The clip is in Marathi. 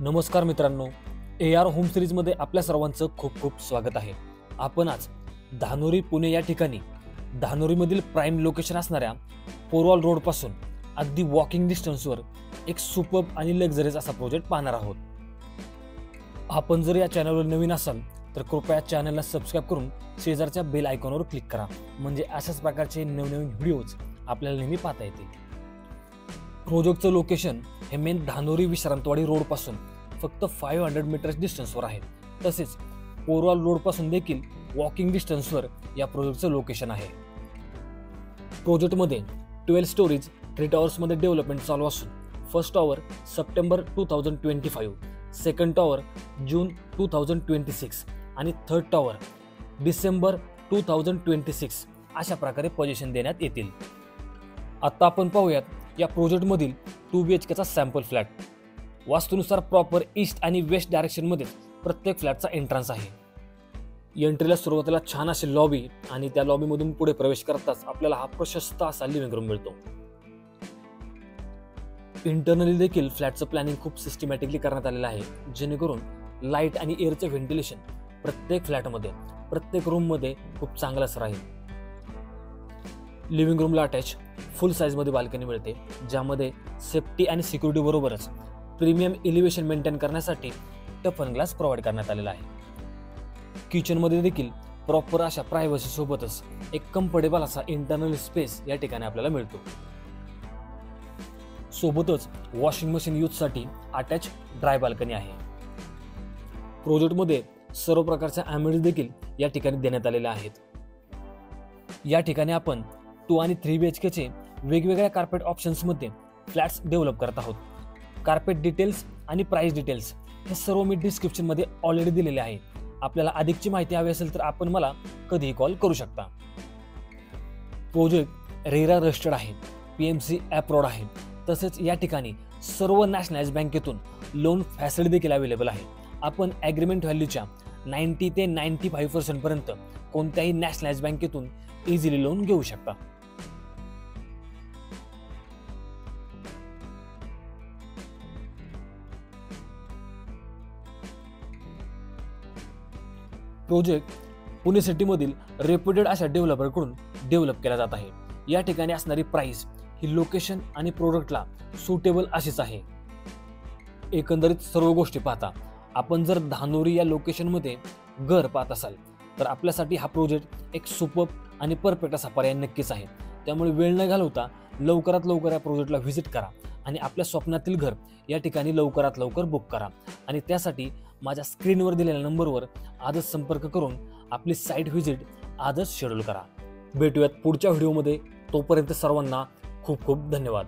नमस्कार मित्रांनो, AR होम सिरीजमध्ये आपल्या सर्वांचं खूप खूप स्वागत आहे. आपण आज धानोरी पुणे या ठिकाणी धानोरीमधील प्राईम लोकेशन असणाऱ्या पोरवाल रोड पासून अगदी वॉकिंग डिस्टन्सवर एक सुपर्ब आणि लक्झरियस असा प्रोजेक्ट पाहणार आहोत. आपण जर या चॅनलवर नवीन असाल तर कृपया चॅनलला सबस्क्राईब करून शेजारच्या बेल आयकॉनवर क्लिक करा, म्हणजे अशाच प्रकारचे नवनवीन व्हिडिओज आपल्याला नेहमी पाहता येतील. प्रोजेक्टचं लोकेशन हे मेन धानोरी विश्रांतवाडी रोड पासून फक्त 500 मीटर्स डिस्टन्सवर आहे. तसेच पोरवाल रोड पासून देखील वॉकिंग डिस्टन्सवर या प्रोजेक्टचं लोकेशन आहे. प्रोजेक्टमध्ये 12 स्टोरीज 3 टॉवर्समध्ये डेव्हलपमेंट चालू असून first tower September 2025, second tower June 2026 आणि थर्ड टॉवर डिसेंबर 2026 अशा प्रकारे पोझिशन देण्यात येतील. आता आपण पाहूयात या प्रोजेक्टमधील 2 BHKचा सॅम्पल फ्लॅट. वास्तूनुसार प्रॉपर ईस्ट आणि वेस्ट डायरेक्शनमध्ये प्रत्येक फ्लॅटचा एंट्रन्स आहे. एंट्रीला सुरुवातीला छान असे लॉबी आणि त्या लॉबीमधून पुढे प्रवेश करताच आपल्याला हा प्रशस्त असा लिव्हिंग रूम मिळतो. इंटरनली देखील फ्लॅटचं प्लॅनिंग खूप सिस्टमॅटिकली करण्यात आलेलं आहे, जेणेकरून लाईट आणि एअरचं व्हेंटिलेशन प्रत्येक फ्लॅटमध्ये प्रत्येक रूममध्ये खूप चांगलं असं राहील. लिव्हिंग रूमला अटॅच फुल साईजमध्ये बाल्कनी मिळते, ज्यामध्ये सेफ्टी आणि सिक्युरिटी बरोबरच प्रीमियम एलिव्हेशन मेंटेन करण्यासाठी टफन ग्लास प्रोव्हाइड करण्यात आलेला आहे. किचनमध्ये देखील प्रॉपर अशा प्रायव्हसी सोबतच एक कम्फर्टेबल असा इंटरनल स्पेस या ठिकाणी आपल्याला मिळतो. सोबतच वॉशिंग मशीन यूजसाठी अटॅच ड्राय बाल्कनी आहे. प्रोजेक्टमध्ये सर्व प्रकारच्या ॲम्बियन्स देखील या ठिकाणी देण्यात आलेले आहेत. या ठिकाणी आपण 2 आणि 3 BHKचे वेगवेगळ्या कार्पेट ऑप्शन्समध्ये फ्लॅट्स डेव्हलप करत आहोत. कार्पेट डिटेल्स आणि प्राइस डिटेल्स हे सर्व मी डिस्क्रिप्शनमध्ये ऑलरेडी दिलेले आहे. आपल्याला अधिकची माहिती हवी असेल तर आपण मला कधीही कॉल करू शकता. प्रोजेक्ट रेरा रजिस्टर्ड आहे, PMC अप्रूव्ड आहे. तसेच या ठिकाणी सर्व नॅशनलाइज बँकेतून लोन फॅसिलिटी देखील अवेलेबल आहे. आपण ॲग्रीमेंट व्हॅल्यूच्या 90 ते 95% पर्यंत कोणत्याही नॅशनलाइज बँकेतून इझिली लोन घेऊ शकता. प्रोजेक्ट पुणे सिटीमधील रेप्युटेड अशा डेव्हलपरकडून डेव्हलप केला जात आहे. या ठिकाणी असणारी प्राइस ही लोकेशन आणि प्रोडक्टला सुटेबल अशीच आहे. एकंदरीत सर्व गोष्टी पाहता आपण जर धानोरी या लोकेशनमध्ये घर पाहत असाल तर आपल्यासाठी हा प्रोजेक्ट एक सुपर्ब आणि परफेक्ट असा पर्याय नक्कीच आहे. त्यामुळे वेळ न घालवता लवकरात लवकर या प्रोजेक्टला व्हिजिट करा आणि आपल्या स्वप्नातील घर या ठिकाणी लवकरात लवकर बुक करा. आणि त्यासाठी माझ्या स्क्रीनवर दिलेल्या नंबरवर आजच संपर्क करून आपली साईट व्हिजिट आजच शेड्यूल करा. भेटूयात पुढच्या व्हिडिओमध्ये. तोपर्यंत सर्वांना खूप खूप धन्यवाद.